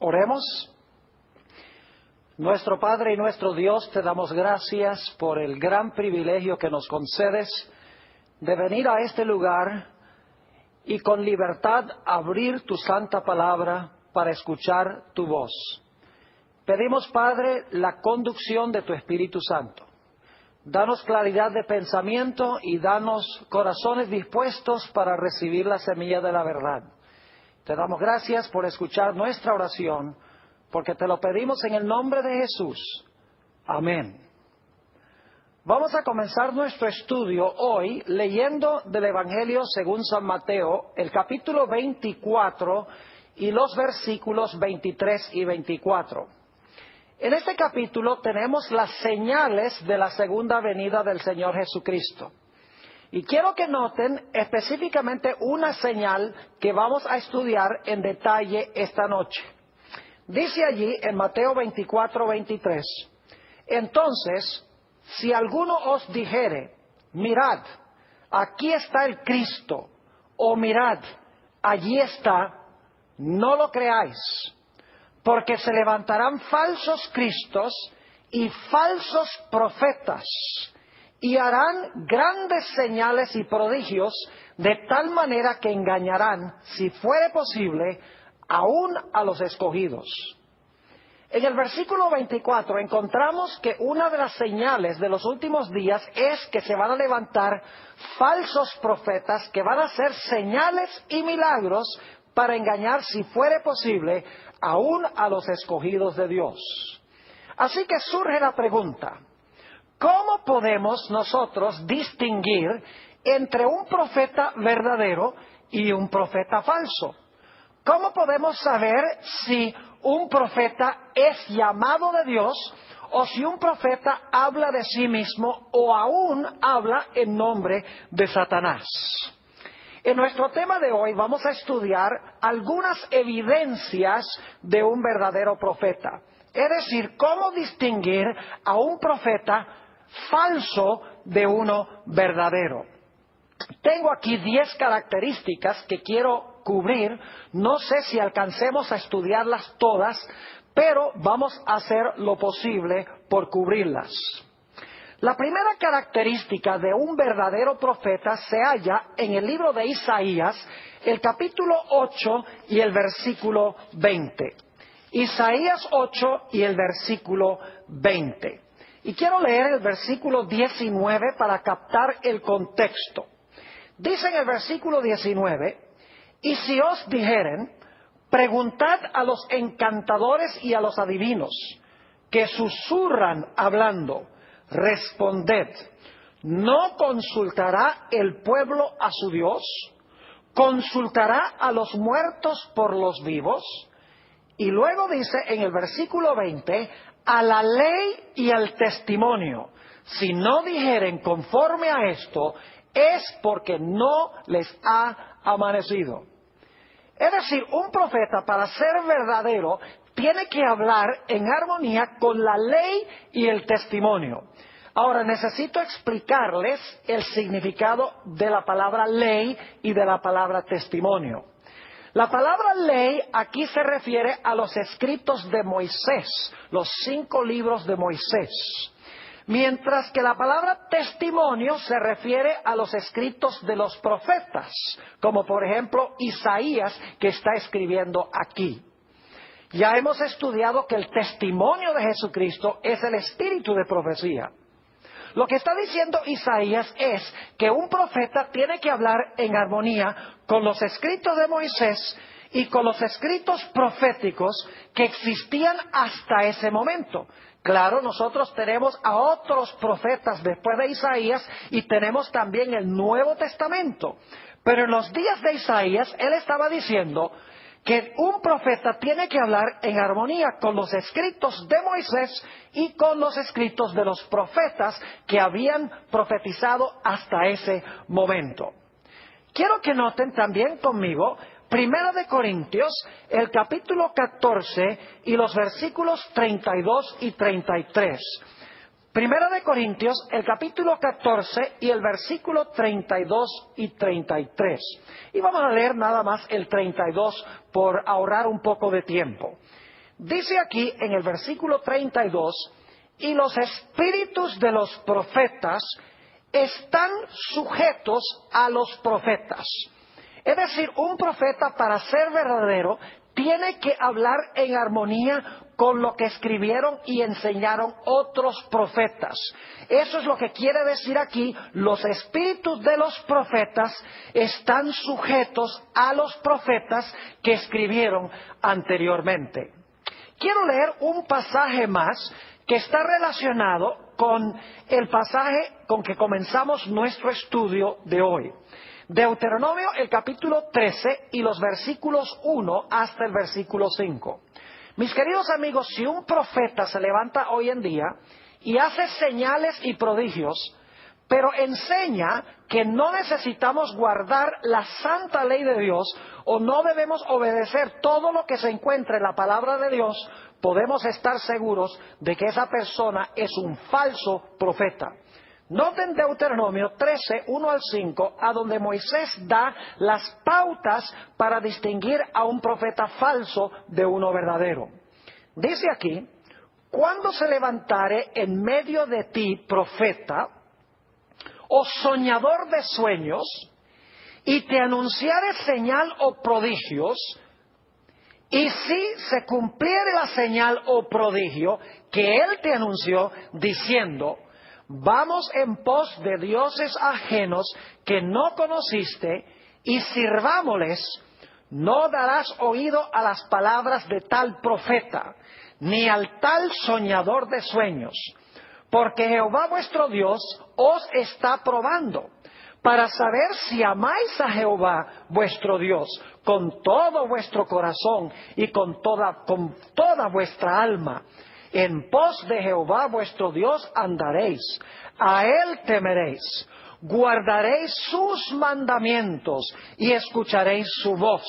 Oremos. Nuestro Padre y nuestro Dios, te damos gracias por el gran privilegio que nos concedes de venir a este lugar y con libertad abrir tu santa palabra para escuchar tu voz. Pedimos, Padre, la conducción de tu Espíritu Santo. Danos claridad de pensamiento y danos corazones dispuestos para recibir la semilla de la verdad. Te damos gracias por escuchar nuestra oración, porque te lo pedimos en el nombre de Jesús. Amén. Vamos a comenzar nuestro estudio hoy leyendo del Evangelio según San Mateo, el capítulo 24 y los versículos 23 y 24. En este capítulo tenemos las señales de la segunda venida del Señor Jesucristo. Y quiero que noten específicamente una señal que vamos a estudiar en detalle esta noche. Dice allí en Mateo 24, 23, entonces, si alguno os dijere, mirad, aquí está el Cristo, o mirad, allí está, no lo creáis, porque se levantarán falsos cristos y falsos profetas, y harán grandes señales y prodigios, de tal manera que engañarán, si fuere posible, aún a los escogidos. En el versículo 24 encontramos que una de las señales de los últimos días es que se van a levantar falsos profetas que van a hacer señales y milagros para engañar, si fuere posible, aún a los escogidos de Dios. Así que surge la pregunta, ¿cómo podemos nosotros distinguir entre un profeta verdadero y un profeta falso? ¿Cómo podemos saber si un profeta es llamado de Dios o si un profeta habla de sí mismo o aún habla en nombre de Satanás? En nuestro tema de hoy vamos a estudiar algunas evidencias de un verdadero profeta. Es decir, cómo distinguir a un profeta falso de uno verdadero. Tengo aquí 10 características que quiero cubrir. No sé si alcancemos a estudiarlas todas, pero vamos a hacer lo posible por cubrirlas. La primera característica de un verdadero profeta se halla en el libro de Isaías, el capítulo 8 y el versículo 20. Isaías 8 y el versículo 20. Y quiero leer el versículo 19 para captar el contexto. Dice en el versículo 19, y si os dijeren, preguntad a los encantadores y a los adivinos, que susurran hablando, responded, ¿no consultará el pueblo a su Dios? ¿Consultará a los muertos por los vivos? Y luego dice en el versículo 20, a la ley y al testimonio, si no dijeren conforme a esto, es porque no les ha amanecido. Es decir, un profeta para ser verdadero tiene que hablar en armonía con la ley y el testimonio. Ahora necesito explicarles el significado de la palabra ley y de la palabra testimonio. La palabra ley aquí se refiere a los escritos de Moisés, los 5 libros de Moisés. Mientras que la palabra testimonio se refiere a los escritos de los profetas, como por ejemplo Isaías, que está escribiendo aquí. Ya hemos estudiado que el testimonio de Jesucristo es el espíritu de profecía. Lo que está diciendo Isaías es que un profeta tiene que hablar en armonía con los escritos de Moisés y con los escritos proféticos que existían hasta ese momento. Claro, nosotros tenemos a otros profetas después de Isaías y tenemos también el Nuevo Testamento. Pero en los días de Isaías, él estaba diciendo que un profeta tiene que hablar en armonía con los escritos de Moisés y con los escritos de los profetas que habían profetizado hasta ese momento. Quiero que noten también conmigo Primera de Corintios, el capítulo 14 y los versículos 32 y 33. Primera de Corintios, el capítulo 14 y el versículo 32 y 33. Y vamos a leer nada más el 32 por ahorrar un poco de tiempo. Dice aquí en el versículo 32, y los espíritus de los profetas están sujetos a los profetas. Es decir, un profeta, para ser verdadero, tiene que hablar en armonía con lo que escribieron y enseñaron otros profetas. Eso es lo que quiere decir aquí: los espíritus de los profetas están sujetos a los profetas que escribieron anteriormente. Quiero leer un pasaje más que está relacionado con el pasaje con que comenzamos nuestro estudio de hoy. Deuteronomio, el capítulo 13 y los versículos 1 hasta el versículo 5. Mis queridos amigos, si un profeta se levanta hoy en día y hace señales y prodigios, pero enseña que no necesitamos guardar la santa ley de Dios o no debemos obedecer todo lo que se encuentra en la palabra de Dios, podemos estar seguros de que esa persona es un falso profeta. Noten Deuteronomio 13, 1 al 5, a donde Moisés da las pautas para distinguir a un profeta falso de uno verdadero. Dice aquí: cuando se levantare en medio de ti profeta o soñador de sueños, y te anunciare señal o prodigios, y si se cumpliere la señal o prodigio que él te anunció, diciendo: vamos en pos de dioses ajenos que no conociste, y sirvámosles, no darás oído a las palabras de tal profeta, ni al tal soñador de sueños, porque Jehová vuestro Dios os está probando, para saber si amáis a Jehová vuestro Dios con todo vuestro corazón y con toda vuestra alma. En pos de Jehová vuestro Dios andaréis, a él temeréis, guardaréis sus mandamientos y escucharéis su voz.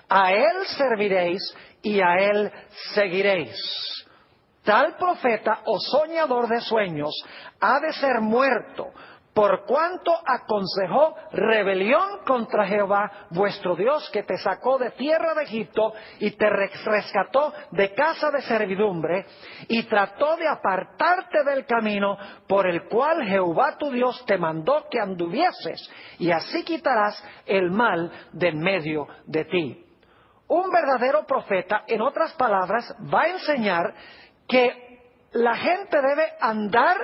A él serviréis y a él seguiréis. Tal profeta o soñador de sueños ha de ser muerto, por cuanto aconsejó rebelión contra Jehová vuestro Dios, que te sacó de tierra de Egipto y te rescató de casa de servidumbre, y trató de apartarte del camino por el cual Jehová tu Dios te mandó que anduvieses, y así quitarás el mal de en medio de ti. Un verdadero profeta, en otras palabras, va a enseñar que la gente debe andar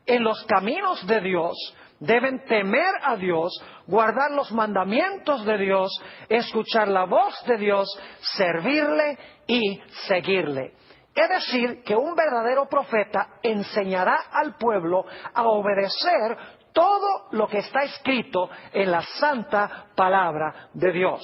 en los caminos de Dios, deben temer a Dios, guardar los mandamientos de Dios, escuchar la voz de Dios, servirle y seguirle. Es decir, que un verdadero profeta enseñará al pueblo a obedecer todo lo que está escrito en la santa palabra de Dios.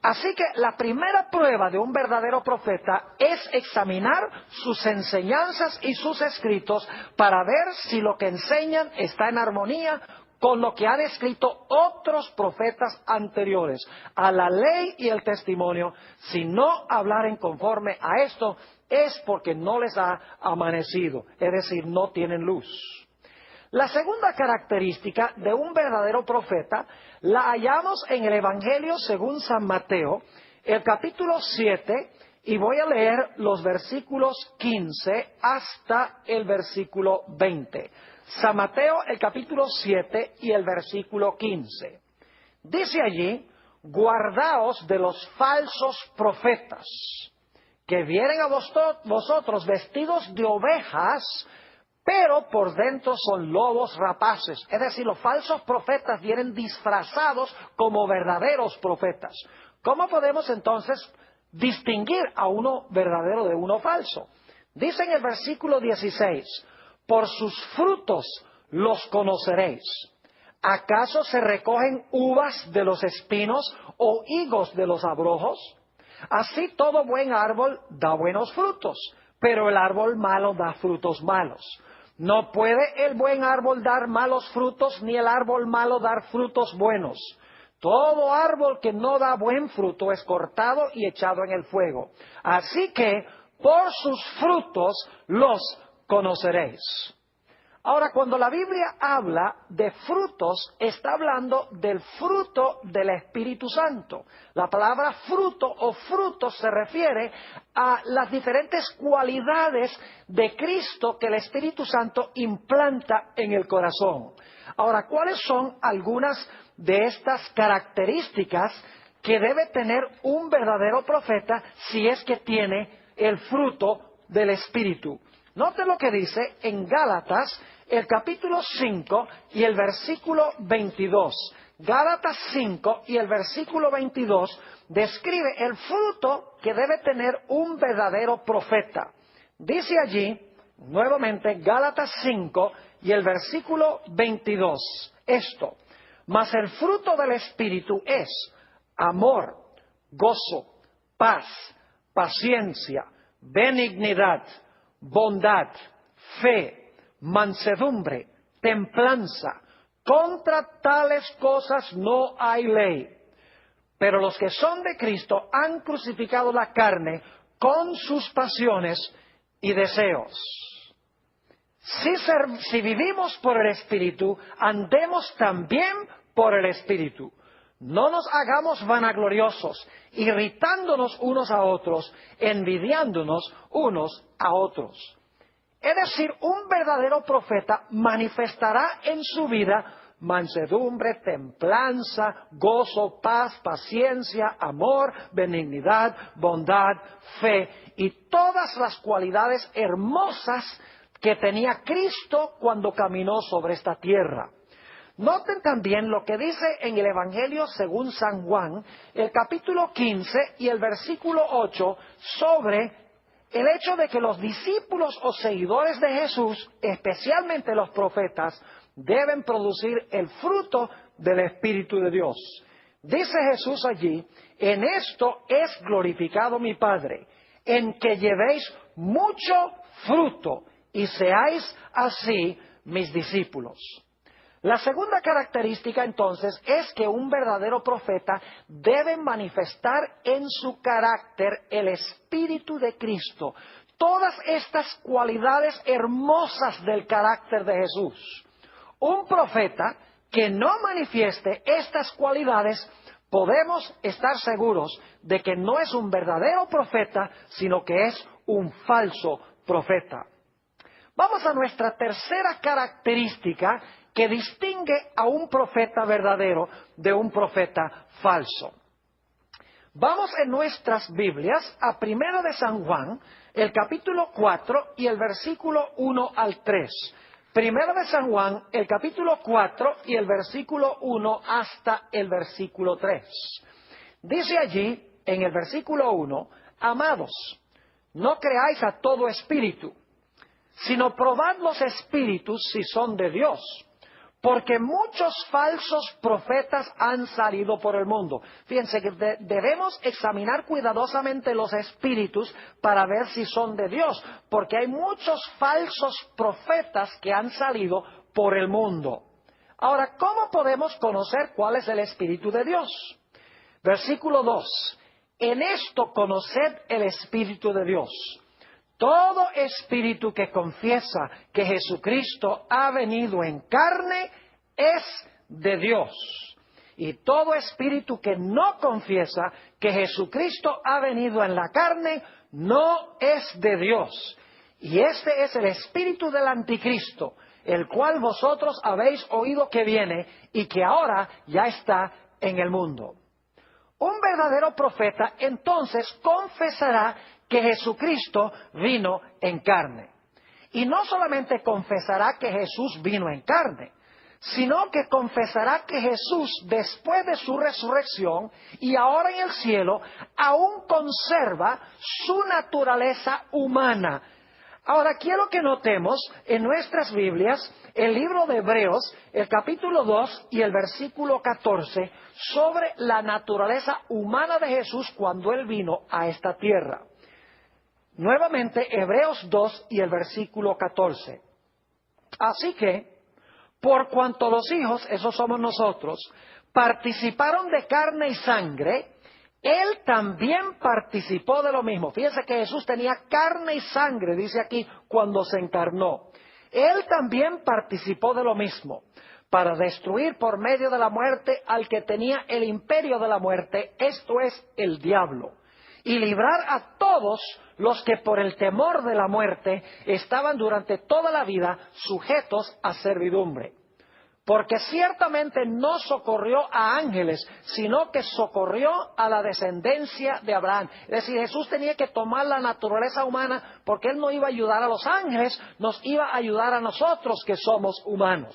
Así que la primera prueba de un verdadero profeta es examinar sus enseñanzas y sus escritos para ver si lo que enseñan está en armonía con lo que han escrito otros profetas anteriores a la ley y el testimonio. Si no hablaren conforme a esto, es porque no les ha amanecido, es decir, no tienen luz. La segunda característica de un verdadero profeta la hallamos en el Evangelio según San Mateo, el capítulo 7, y voy a leer los versículos 15 hasta el versículo 20. San Mateo, el capítulo 7 y el versículo 15. Dice allí: guardaos de los falsos profetas, que vienen a vosotros vestidos de ovejas, pero por dentro son lobos rapaces. Es decir, los falsos profetas vienen disfrazados como verdaderos profetas. ¿Cómo podemos entonces distinguir a uno verdadero de uno falso? Dice en el versículo 16: por sus frutos los conoceréis. ¿Acaso se recogen uvas de los espinos o higos de los abrojos? Así todo buen árbol da buenos frutos, pero el árbol malo da frutos malos. No puede el buen árbol dar malos frutos, ni el árbol malo dar frutos buenos. Todo árbol que no da buen fruto es cortado y echado en el fuego. Así que por sus frutos los conoceréis. Ahora, cuando la Biblia habla de frutos, está hablando del fruto del Espíritu Santo. La palabra fruto o frutos se refiere a las diferentes cualidades de Cristo que el Espíritu Santo implanta en el corazón. Ahora, ¿cuáles son algunas de estas características que debe tener un verdadero profeta si es que tiene el fruto del Espíritu? Note lo que dice en Gálatas, el capítulo 5 y el versículo 22. Gálatas 5 y el versículo 22 describe el fruto que debe tener un verdadero profeta. Dice allí, nuevamente, Gálatas 5 y el versículo 22, esto: mas el fruto del Espíritu es amor, gozo, paz, paciencia, benignidad, bondad, fe, mansedumbre, templanza. Contra tales cosas no hay ley. Pero los que son de Cristo han crucificado la carne con sus pasiones y deseos. Si vivimos por el Espíritu, andemos también por el Espíritu. No nos hagamos vanagloriosos, irritándonos unos a otros, envidiándonos unos a otros. Es decir, un verdadero profeta manifestará en su vida mansedumbre, templanza, gozo, paz, paciencia, amor, benignidad, bondad, fe y todas las cualidades hermosas que tenía Cristo cuando caminó sobre esta tierra. Noten también lo que dice en el Evangelio según San Juan, el capítulo 15 y el versículo 8, sobre el hecho de que los discípulos o seguidores de Jesús, especialmente los profetas, deben producir el fruto del Espíritu de Dios. Dice Jesús allí: en esto es glorificado mi Padre, en que llevéis mucho fruto y seáis así mis discípulos. La segunda característica, entonces, es que un verdadero profeta debe manifestar en su carácter el Espíritu de Cristo, todas estas cualidades hermosas del carácter de Jesús. Un profeta que no manifieste estas cualidades, podemos estar seguros de que no es un verdadero profeta, sino que es un falso profeta. Vamos a nuestra tercera característica que distingue a un profeta verdadero de un profeta falso. Vamos en nuestras Biblias a 1 de San Juan, el capítulo 4 y el versículo 1 al 3. 1 de San Juan, el capítulo 4 y el versículo 1 hasta el versículo 3. Dice allí, en el versículo 1, amados, no creáis a todo espíritu, sino probad los espíritus si son de Dios, porque muchos falsos profetas han salido por el mundo. Fíjense que debemos examinar cuidadosamente los espíritus para ver si son de Dios, porque hay muchos falsos profetas que han salido por el mundo. Ahora, ¿cómo podemos conocer cuál es el Espíritu de Dios? Versículo 2. En esto conoced el Espíritu de Dios. Todo espíritu que confiesa que Jesucristo ha venido en carne es de Dios. Y todo espíritu que no confiesa que Jesucristo ha venido en la carne no es de Dios. Y este es el espíritu del anticristo, el cual vosotros habéis oído que viene y que ahora ya está en el mundo. Un verdadero profeta entonces confesará que Jesucristo vino en carne. Y no solamente confesará que Jesús vino en carne, sino que confesará que Jesús, después de su resurrección y ahora en el cielo, aún conserva su naturaleza humana. Ahora quiero que notemos en nuestras Biblias el libro de Hebreos, el capítulo 2 y el versículo 14, sobre la naturaleza humana de Jesús cuando Él vino a esta tierra. Nuevamente, Hebreos 2 y el versículo 14. Así que, por cuanto los hijos, esos somos nosotros, participaron de carne y sangre, Él también participó de lo mismo. Fíjense que Jesús tenía carne y sangre, dice aquí, cuando se encarnó. Él también participó de lo mismo, para destruir por medio de la muerte al que tenía el imperio de la muerte, esto es, el diablo, y librar a todos los que por el temor de la muerte estaban durante toda la vida sujetos a servidumbre. Porque ciertamente no socorrió a ángeles, sino que socorrió a la descendencia de Abraham. Es decir, Jesús tenía que tomar la naturaleza humana porque Él no iba a ayudar a los ángeles, nos iba a ayudar a nosotros que somos humanos.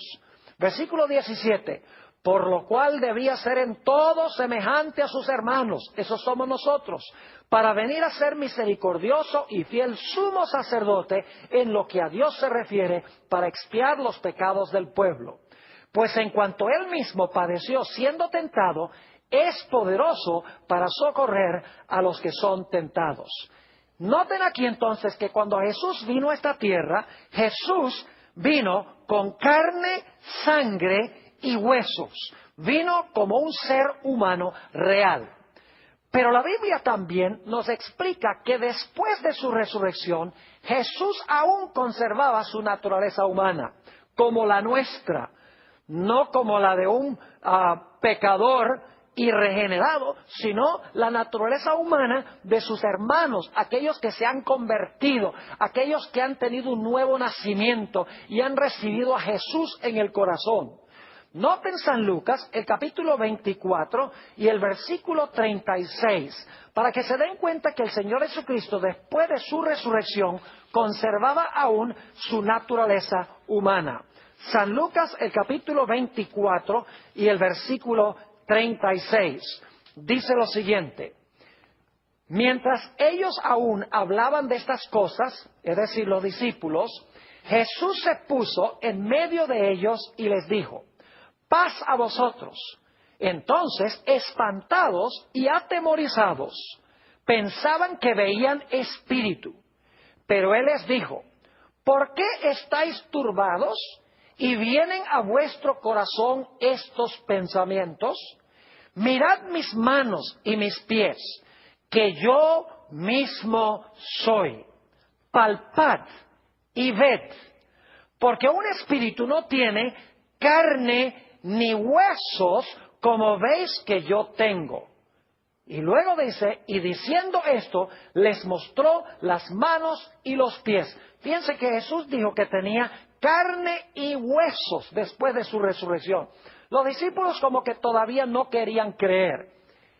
Versículo 17. Por lo cual debía ser en todo semejante a sus hermanos, esos somos nosotros, para venir a ser misericordioso y fiel sumo sacerdote en lo que a Dios se refiere, para expiar los pecados del pueblo. Pues en cuanto Él mismo padeció siendo tentado, es poderoso para socorrer a los que son tentados. Noten aquí entonces que cuando Jesús vino a esta tierra, Jesús vino con carne, sangre y huesos. Vino como un ser humano real. Pero la Biblia también nos explica que después de su resurrección, Jesús aún conservaba su naturaleza humana, como la nuestra, no como la de un pecador y regenerado, sino la naturaleza humana de sus hermanos, aquellos que se han convertido, aquellos que han tenido un nuevo nacimiento y han recibido a Jesús en el corazón. Noten San Lucas, el capítulo 24 y el versículo 36, para que se den cuenta que el Señor Jesucristo, después de su resurrección, conservaba aún su naturaleza humana. San Lucas, el capítulo 24 y el versículo 36, dice lo siguiente: mientras ellos aún hablaban de estas cosas, es decir, los discípulos, Jesús se puso en medio de ellos y les dijo: paz a vosotros. Entonces, espantados y atemorizados, pensaban que veían espíritu. Pero Él les dijo: ¿por qué estáis turbados y vienen a vuestro corazón estos pensamientos? Mirad mis manos y mis pies, que yo mismo soy. Palpad y ved, porque un espíritu no tiene carne ni huesos como veis que yo tengo. Y luego dice, y diciendo esto, les mostró las manos y los pies. Fíjense que Jesús dijo que tenía carne y huesos después de su resurrección. Los discípulos como que todavía no querían creer.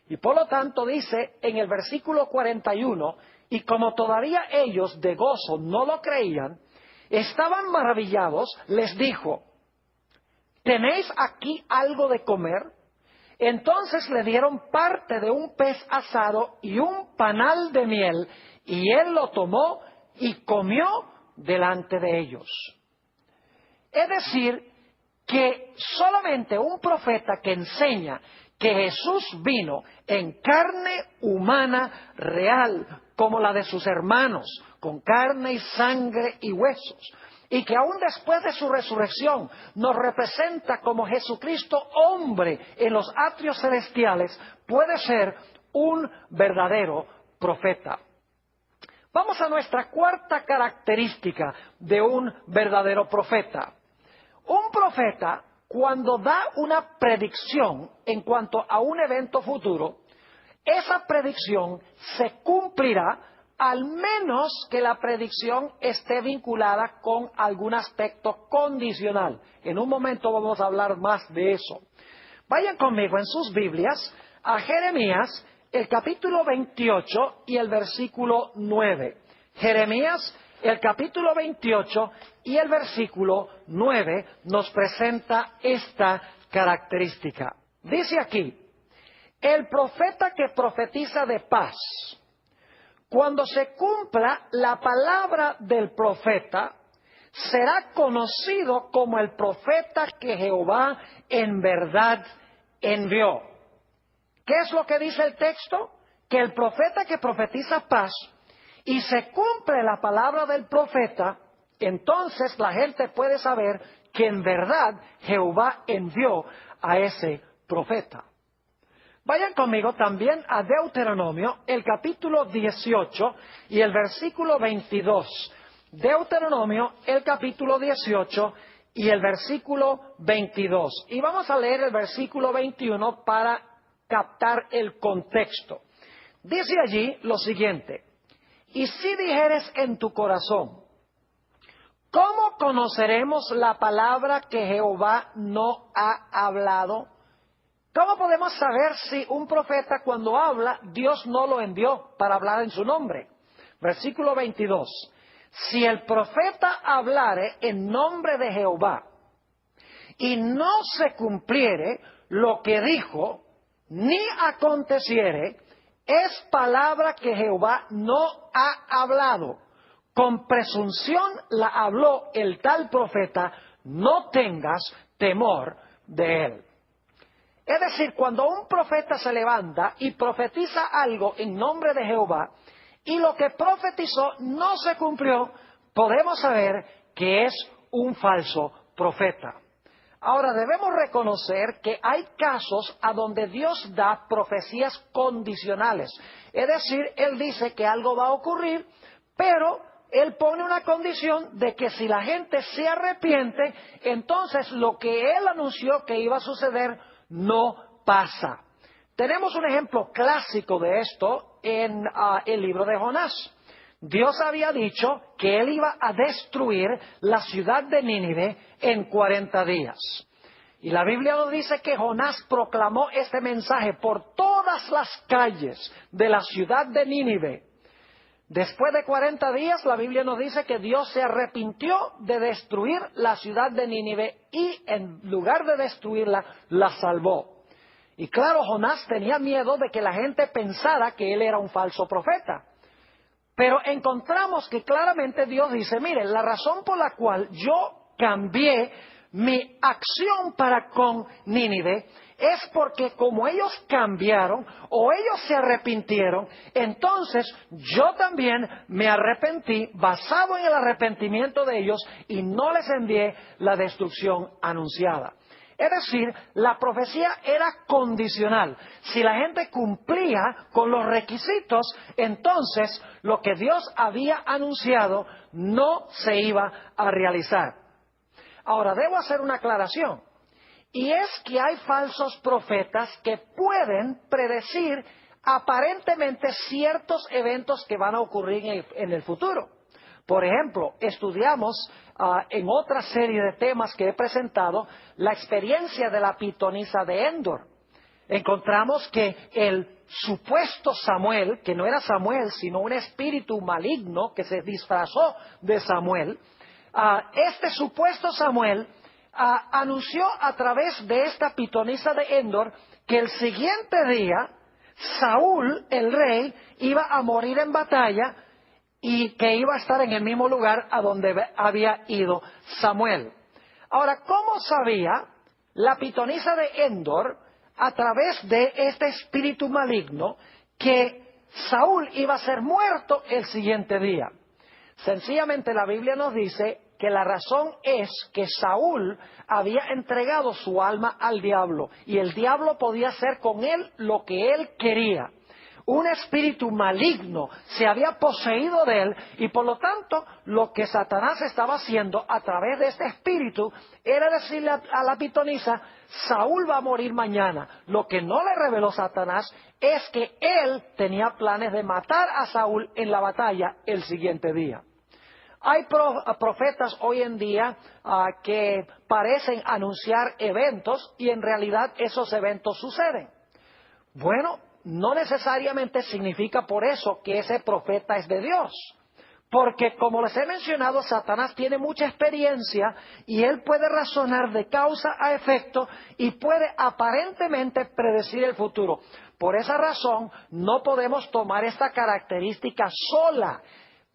Y por lo tanto dice en el versículo 41, y como todavía ellos de gozo no lo creían, estaban maravillados, les dijo: ¿tenéis aquí algo de comer? Entonces le dieron parte de un pez asado y un panal de miel, y él lo tomó y comió delante de ellos. Es decir, que solamente un profeta que enseña que Jesús vino en carne humana real, como la de sus hermanos, con carne y sangre y huesos, y que aún después de su resurrección nos representa como Jesucristo hombre en los atrios celestiales, puede ser un verdadero profeta. Vamos a nuestra cuarta característica de un verdadero profeta. Un profeta, cuando da una predicción en cuanto a un evento futuro, esa predicción se cumplirá al menos que la predicción esté vinculada con algún aspecto condicional. En un momento vamos a hablar más de eso. Vayan conmigo en sus Biblias a Jeremías, el capítulo 28 y el versículo 9. Jeremías, el capítulo 28 y el versículo 9 nos presenta esta característica. Dice aquí: el profeta que profetiza de paz, cuando se cumpla la palabra del profeta, será conocido como el profeta que Jehová en verdad envió. ¿Qué es lo que dice el texto? Que el profeta que profetiza paz y se cumple la palabra del profeta, entonces la gente puede saber que en verdad Jehová envió a ese profeta. Vayan conmigo también a Deuteronomio, el capítulo 18 y el versículo 22. Deuteronomio, el capítulo 18 y el versículo 22. Y vamos a leer el versículo 21 para captar el contexto. Dice allí lo siguiente: y si dijeres en tu corazón, ¿cómo conoceremos la palabra que Jehová no ha hablado? ¿Cómo podemos saber si un profeta cuando habla, Dios no lo envió para hablar en su nombre? Versículo 22. Si el profeta hablare en nombre de Jehová y no se cumpliere lo que dijo, ni aconteciere, es palabra que Jehová no ha hablado. Con presunción la habló el tal profeta, no tengas temor de él. Es decir, cuando un profeta se levanta y profetiza algo en nombre de Jehová, y lo que profetizó no se cumplió, podemos saber que es un falso profeta. Ahora, debemos reconocer que hay casos a donde Dios da profecías condicionales. Es decir, Él dice que algo va a ocurrir, pero Él pone una condición de que si la gente se arrepiente, entonces lo que Él anunció que iba a suceder no pasa. Tenemos un ejemplo clásico de esto en el libro de Jonás. Dios había dicho que Él iba a destruir la ciudad de Nínive en 40 días. Y la Biblia nos dice que Jonás proclamó este mensaje por todas las calles de la ciudad de Nínive. Después de 40 días, la Biblia nos dice que Dios se arrepintió de destruir la ciudad de Nínive y en lugar de destruirla, la salvó. Y claro, Jonás tenía miedo de que la gente pensara que él era un falso profeta. Pero encontramos que claramente Dios dice, miren, la razón por la cual yo cambié mi acción para con Nínive es porque como ellos cambiaron o ellos se arrepintieron, entonces yo también me arrepentí basado en el arrepentimiento de ellos y no les envié la destrucción anunciada. Es decir, la profecía era condicional. Si la gente cumplía con los requisitos, entonces lo que Dios había anunciado no se iba a realizar. Ahora, debo hacer una aclaración. Y es que hay falsos profetas que pueden predecir aparentemente ciertos eventos que van a ocurrir en el futuro. Por ejemplo, estudiamos en otra serie de temas que he presentado la experiencia de la pitonisa de Endor. Encontramos que el supuesto Samuel, que no era Samuel, sino un espíritu maligno que se disfrazó de Samuel, este supuesto Samuel anunció a través de esta pitonisa de Endor que el siguiente día Saúl, el rey, iba a morir en batalla y que iba a estar en el mismo lugar a donde había ido Samuel. Ahora, ¿cómo sabía la pitonisa de Endor, a través de este espíritu maligno, que Saúl iba a ser muerto el siguiente día? Sencillamente la Biblia nos dice que la razón es que Saúl había entregado su alma al diablo y el diablo podía hacer con él lo que él quería. Un espíritu maligno se había poseído de él y por lo tanto lo que Satanás estaba haciendo a través de este espíritu era decirle a la pitonisa, Saúl va a morir mañana. Lo que no le reveló Satanás es que él tenía planes de matar a Saúl en la batalla el siguiente día. Hay profetas hoy en día que parecen anunciar eventos y en realidad esos eventos suceden. Bueno, no necesariamente significa por eso que ese profeta es de Dios. Porque, como les he mencionado, Satanás tiene mucha experiencia y él puede razonar de causa a efecto y puede aparentemente predecir el futuro. Por esa razón, no podemos tomar esta característica sola.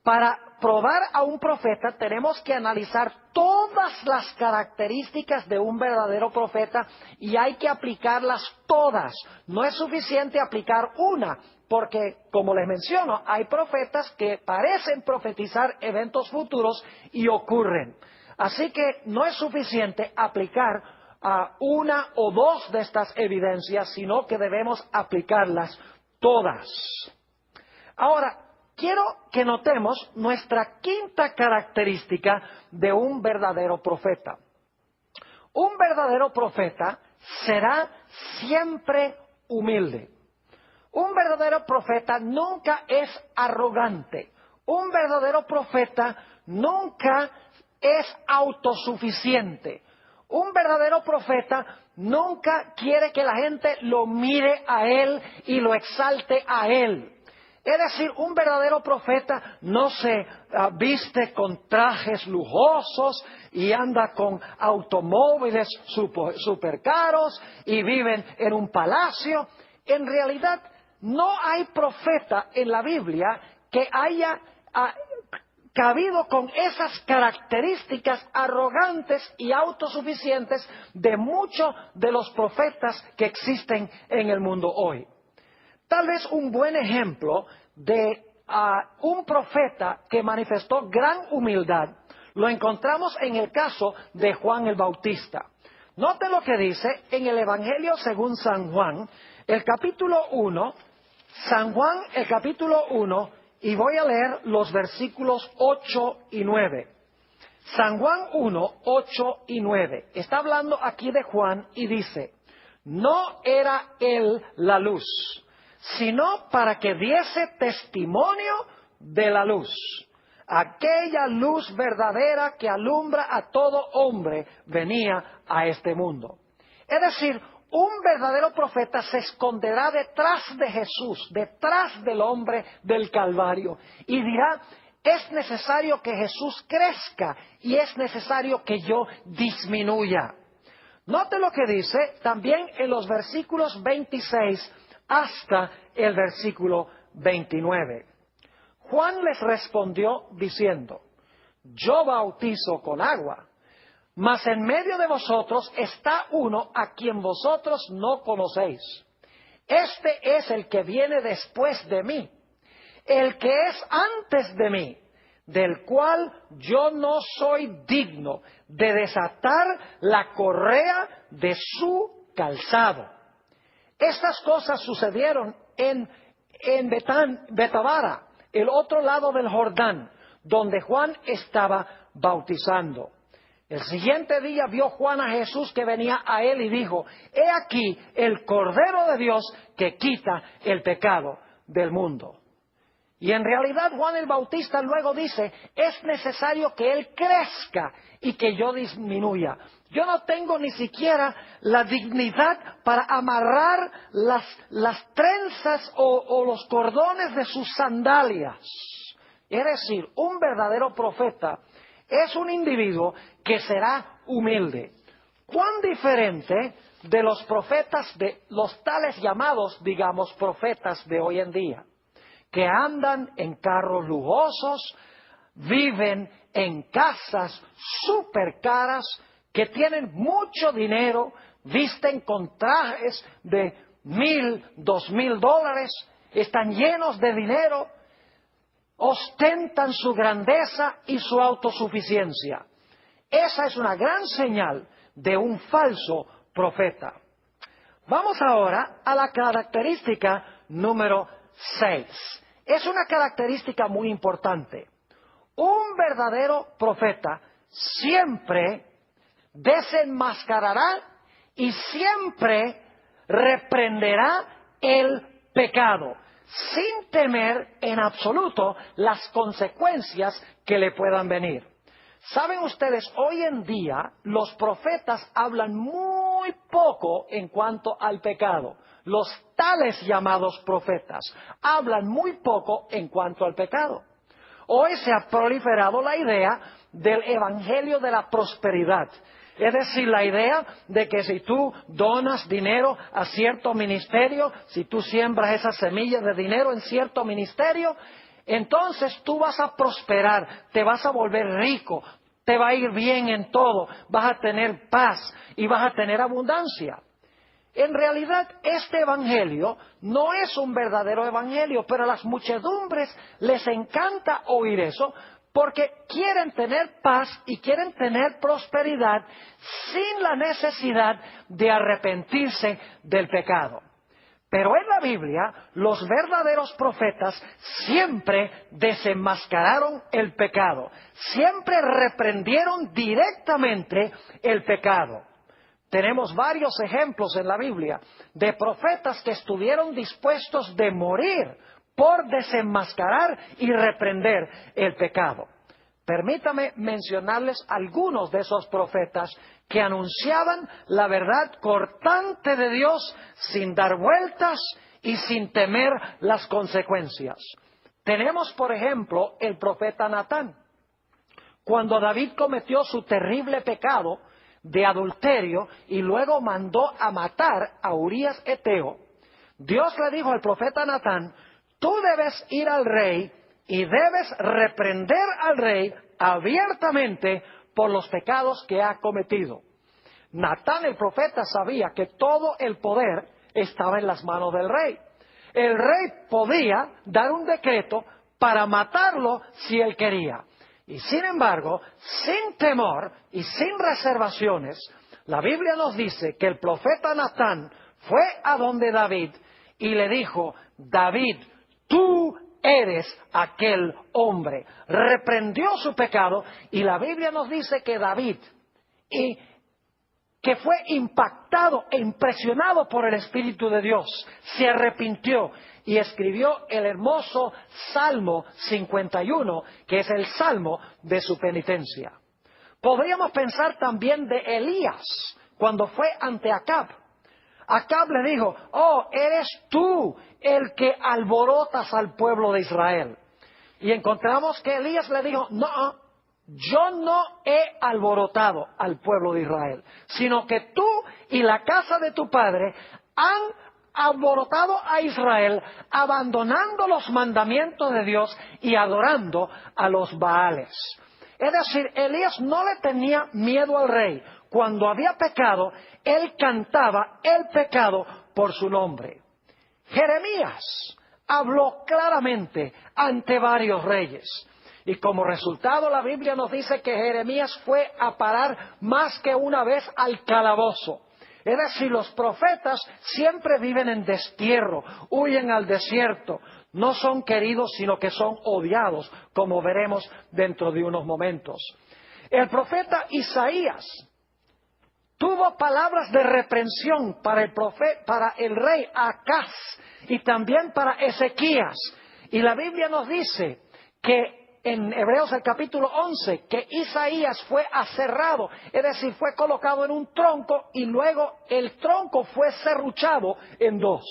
Para probar a un profeta tenemos que analizar todas las características de un verdadero profeta y hay que aplicarlas todas. No es suficiente aplicar una, porque, como les menciono, hay profetas que parecen profetizar eventos futuros y ocurren. Así que no es suficiente aplicar una o dos de estas evidencias, sino que debemos aplicarlas todas. Ahora, quiero que notemos nuestra quinta característica de un verdadero profeta. Un verdadero profeta será siempre humilde. Un verdadero profeta nunca es arrogante. Un verdadero profeta nunca es autosuficiente. Un verdadero profeta nunca quiere que la gente lo mire a él y lo exalte a él. Es decir, un verdadero profeta no se viste con trajes lujosos y anda con automóviles super caros y viven en un palacio. En realidad, no hay profeta en la Biblia que haya cabido con esas características arrogantes y autosuficientes de muchos de los profetas que existen en el mundo hoy. Tal vez un buen ejemplo de un profeta que manifestó gran humildad lo encontramos en el caso de Juan el Bautista. Note lo que dice en el Evangelio según San Juan, el capítulo 1, San Juan el capítulo 1, y voy a leer los versículos 8 y 9. San Juan 1, 8 y 9. Está hablando aquí de Juan y dice, no era él la luz, sino para que diese testimonio de la luz. Aquella luz verdadera que alumbra a todo hombre venía a este mundo. Es decir, un verdadero profeta se esconderá detrás de Jesús, detrás del hombre del Calvario, y dirá, es necesario que Jesús crezca y es necesario que yo disminuya. Note lo que dice también en los versículos 26 hasta el versículo 29. Juan les respondió diciendo, yo bautizo con agua, mas en medio de vosotros está uno a quien vosotros no conocéis. Este es el que viene después de mí, el que es antes de mí, del cual yo no soy digno de desatar la correa de su calzado. Estas cosas sucedieron en Betabara, el otro lado del Jordán, donde Juan estaba bautizando. El siguiente día vio Juan a Jesús que venía a él y dijo, he aquí el Cordero de Dios que quita el pecado del mundo. Y en realidad Juan el Bautista luego dice, es necesario que él crezca y que yo disminuya. Yo no tengo ni siquiera la dignidad para amarrar las trenzas o los cordones de sus sandalias. Es decir, un verdadero profeta es un individuo que será humilde. ¿Cuán diferente de los profetas, de los tales llamados, digamos, profetas de hoy en día? Que andan en carros lujosos, viven en casas súper caras, que tienen mucho dinero, visten con trajes de $1,000, $2,000, están llenos de dinero, ostentan su grandeza y su autosuficiencia. Esa es una gran señal de un falso profeta. Vamos ahora a la característica número 6. Es una característica muy importante. Un verdadero profeta siempre desenmascarará y siempre reprenderá el pecado, sin temer en absoluto las consecuencias que le puedan venir. Saben ustedes, hoy en día los profetas hablan muy poco en cuanto al pecado. Los tales llamados profetas hablan muy poco en cuanto al pecado. Hoy se ha proliferado la idea del evangelio de la prosperidad. Es decir, la idea de que si tú donas dinero a cierto ministerio, si tú siembras esas semillas de dinero en cierto ministerio, entonces tú vas a prosperar, te vas a volver rico, te va a ir bien en todo, vas a tener paz y vas a tener abundancia. En realidad, este evangelio no es un verdadero evangelio, pero a las muchedumbres les encanta oír eso porque quieren tener paz y quieren tener prosperidad sin la necesidad de arrepentirse del pecado. Pero en la Biblia, los verdaderos profetas siempre desenmascararon el pecado, siempre reprendieron directamente el pecado. Tenemos varios ejemplos en la Biblia de profetas que estuvieron dispuestos de morir por desenmascarar y reprender el pecado. Permítame mencionarles algunos de esos profetas que anunciaban la verdad cortante de Dios sin dar vueltas y sin temer las consecuencias. Tenemos, por ejemplo, el profeta Natán. Cuando David cometió su terrible pecado de adulterio y luego mandó a matar a Urías Eteo, Dios le dijo al profeta Natán: tú debes ir al rey y debes reprender al rey abiertamente por los pecados que ha cometido. Natán el profeta sabía que todo el poder estaba en las manos del rey. El rey podía dar un decreto para matarlo si él quería. Y sin embargo, sin temor y sin reservaciones, la Biblia nos dice que el profeta Natán fue a donde David y le dijo: David, tú eres aquel hombre. Reprendió su pecado y la Biblia nos dice que David, y que fue impactado e impresionado por el Espíritu de Dios, se arrepintió y escribió el hermoso Salmo 51, que es el salmo de su penitencia. Podríamos pensar también de Elías, cuando fue ante Acab. Acab le dijo: oh, eres tú el que alborotas al pueblo de Israel. Y encontramos que Elías le dijo: no, yo no he alborotado al pueblo de Israel, sino que tú y la casa de tu padre han alborotado a Israel, abandonando los mandamientos de Dios y adorando a los Baales. Es decir, Elías no le tenía miedo al rey. Cuando había pecado, él cantaba el pecado por su nombre. Jeremías habló claramente ante varios reyes. Y como resultado, la Biblia nos dice que Jeremías fue a parar más que una vez al calabozo. Es decir, los profetas siempre viven en destierro, huyen al desierto. No son queridos, sino que son odiados, como veremos dentro de unos momentos. El profeta Isaías tuvo palabras de reprensión para el rey Acaz y también para Ezequías. Y la Biblia nos dice que en Hebreos el capítulo 11, que Isaías fue aserrado, es decir, fue colocado en un tronco y luego el tronco fue serruchado en dos.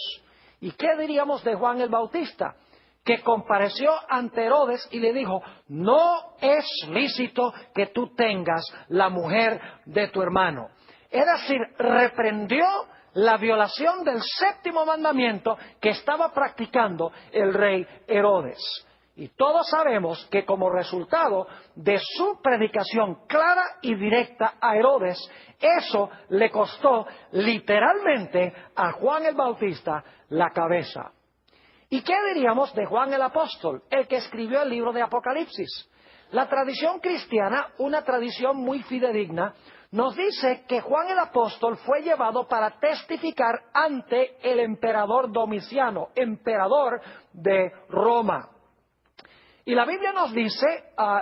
¿Y qué diríamos de Juan el Bautista? Que compareció ante Herodes y le dijo: no es lícito que tú tengas la mujer de tu hermano. Es decir, reprendió la violación del séptimo mandamiento que estaba practicando el rey Herodes. Y todos sabemos que como resultado de su predicación clara y directa a Herodes, eso le costó literalmente a Juan el Bautista la cabeza. ¿Y qué diríamos de Juan el Apóstol, el que escribió el libro de Apocalipsis? La tradición cristiana, una tradición muy fidedigna, nos dice que Juan el Apóstol fue llevado para testificar ante el emperador Domiciano, emperador de Roma. Y la Biblia nos dice,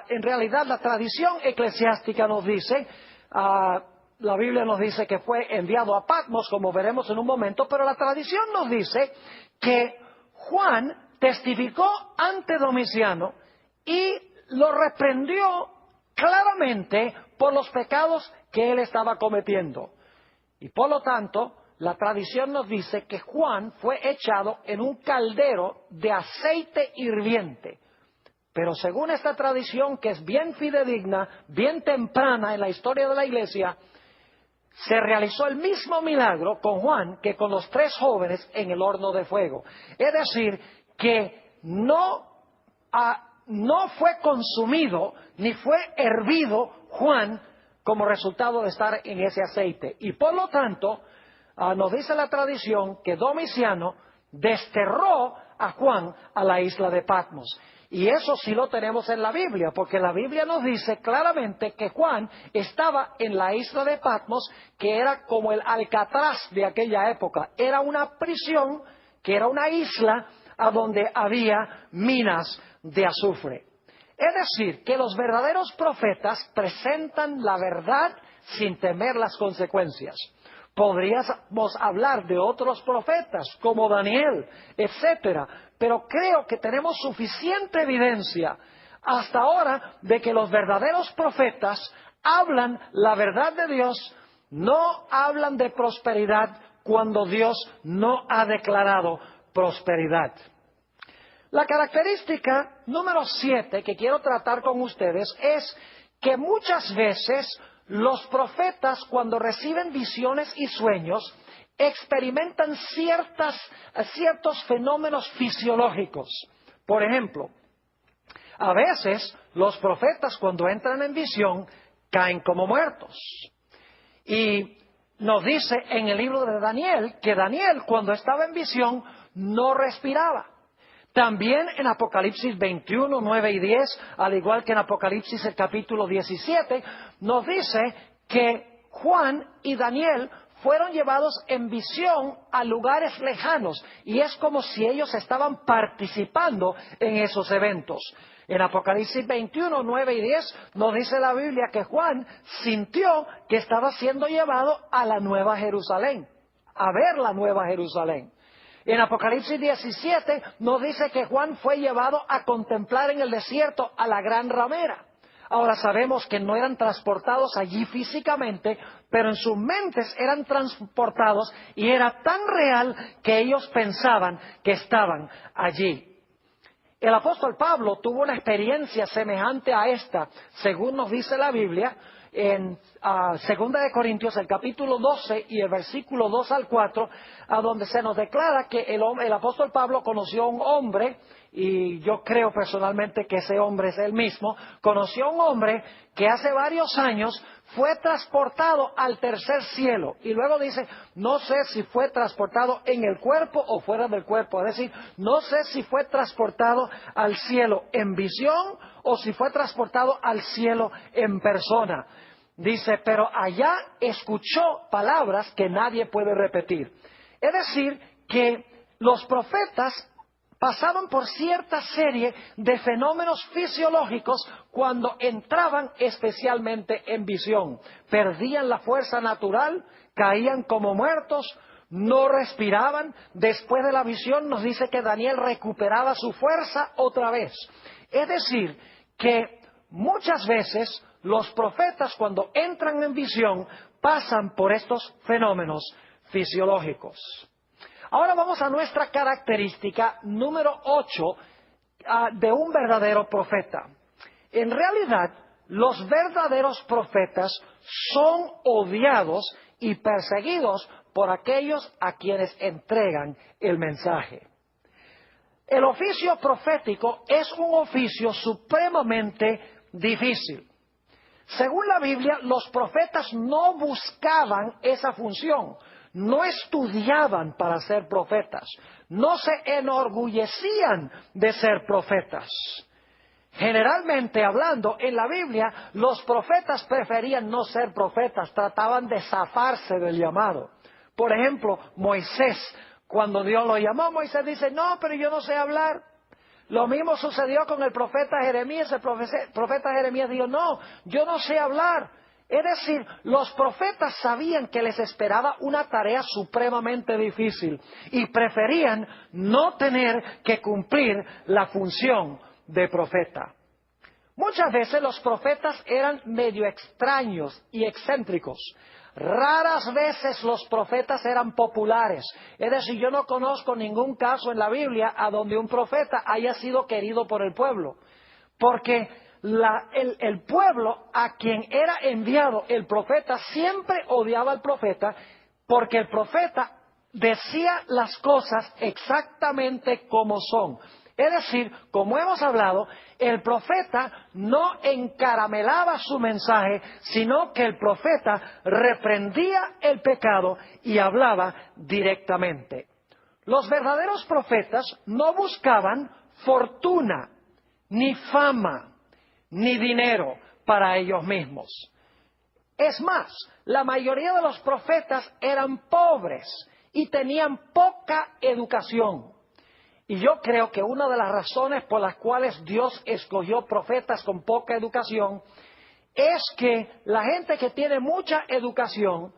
en realidad la tradición eclesiástica nos dice, la Biblia nos dice que fue enviado a Patmos, como veremos en un momento, pero la tradición nos dice que Juan testificó ante Domiciano y lo reprendió claramente por los pecados que él estaba cometiendo. Y por lo tanto, la tradición nos dice que Juan fue echado en un caldero de aceite hirviente. Pero según esta tradición, que es bien fidedigna, bien temprana en la historia de la Iglesia, se realizó el mismo milagro con Juan que con los 3 jóvenes en el horno de fuego. Es decir, que no fue consumido ni fue hervido Juan como resultado de estar en ese aceite. Y por lo tanto, nos dice la tradición que Domiciano desterró a Juan a la isla de Patmos. Y eso sí lo tenemos en la Biblia, porque la Biblia nos dice claramente que Juan estaba en la isla de Patmos, que era como el Alcatraz de aquella época. Era una prisión que era una isla a donde había minas de azufre. Es decir, que los verdaderos profetas presentan la verdad sin temer las consecuencias. Podríamos hablar de otros profetas como Daniel, etcétera, pero creo que tenemos suficiente evidencia hasta ahora de que los verdaderos profetas hablan la verdad de Dios, no hablan de prosperidad cuando Dios no ha declarado prosperidad. La característica número 7 que quiero tratar con ustedes es que muchas veces los profetas, cuando reciben visiones y sueños, experimentan ciertos fenómenos fisiológicos. Por ejemplo, a veces los profetas, cuando entran en visión, caen como muertos. Y nos dice en el libro de Daniel que Daniel, cuando estaba en visión, no respiraba. También en Apocalipsis 21, 9 y 10, al igual que en Apocalipsis el capítulo 17, nos dice que Juan y Daniel fueron llevados en visión a lugares lejanos y es como si ellos estaban participando en esos eventos. En Apocalipsis 21, 9 y 10 nos dice la Biblia que Juan sintió que estaba siendo llevado a la Nueva Jerusalén, a ver la Nueva Jerusalén. En Apocalipsis 17 nos dice que Juan fue llevado a contemplar en el desierto a la gran ramera. Ahora sabemos que no eran transportados allí físicamente, pero en sus mentes eran transportados y era tan real que ellos pensaban que estaban allí. El apóstol Pablo tuvo una experiencia semejante a esta, según nos dice la Biblia, en 2 de Corintios, el capítulo 12 y el versículo 2 al 4, a donde se nos declara que el apóstol Pablo conoció a un hombre, y yo creo personalmente que ese hombre es él mismo, conoció a un hombre que hace varios años fue transportado al tercer cielo. Y luego dice, no sé si fue transportado en el cuerpo o fuera del cuerpo. Es decir, no sé si fue transportado al cielo en visión o si fue transportado al cielo en persona. Dice, pero allá escuchó palabras que nadie puede repetir. Es decir, que los profetas pasaban por cierta serie de fenómenos fisiológicos cuando entraban especialmente en visión. Perdían la fuerza natural, caían como muertos, no respiraban. Después de la visión nos dice que Daniel recuperaba su fuerza otra vez. Es decir, que muchas veces los profetas cuando entran en visión pasan por estos fenómenos fisiológicos. Ahora vamos a nuestra característica número 8 de un verdadero profeta. En realidad, los verdaderos profetas son odiados y perseguidos por aquellos a quienes entregan el mensaje. El oficio profético es un oficio supremamente difícil. Según la Biblia, los profetas no buscaban esa función. No estudiaban para ser profetas, no se enorgullecían de ser profetas. Generalmente hablando, en la Biblia, los profetas preferían no ser profetas, trataban de zafarse del llamado. Por ejemplo, Moisés, cuando Dios lo llamó, Moisés dice, no, pero yo no sé hablar. Lo mismo sucedió con el profeta Jeremías. El profeta Jeremías dijo, no, yo no sé hablar. Es decir, los profetas sabían que les esperaba una tarea supremamente difícil y preferían no tener que cumplir la función de profeta. Muchas veces los profetas eran medio extraños y excéntricos. Raras veces los profetas eran populares. Es decir, yo no conozco ningún caso en la Biblia a donde un profeta haya sido querido por el pueblo. Porque el pueblo a quien era enviado el profeta siempre odiaba al profeta porque el profeta decía las cosas exactamente como son. Es decir, como hemos hablado, el profeta no encaramelaba su mensaje, sino que el profeta reprendía el pecado y hablaba directamente. Los verdaderos profetas no buscaban fortuna, ni fama, ni dinero para ellos mismos. Es más, la mayoría de los profetas eran pobres y tenían poca educación. Y yo creo que una de las razones por las cuales Dios escogió profetas con poca educación es que la gente que tiene mucha educación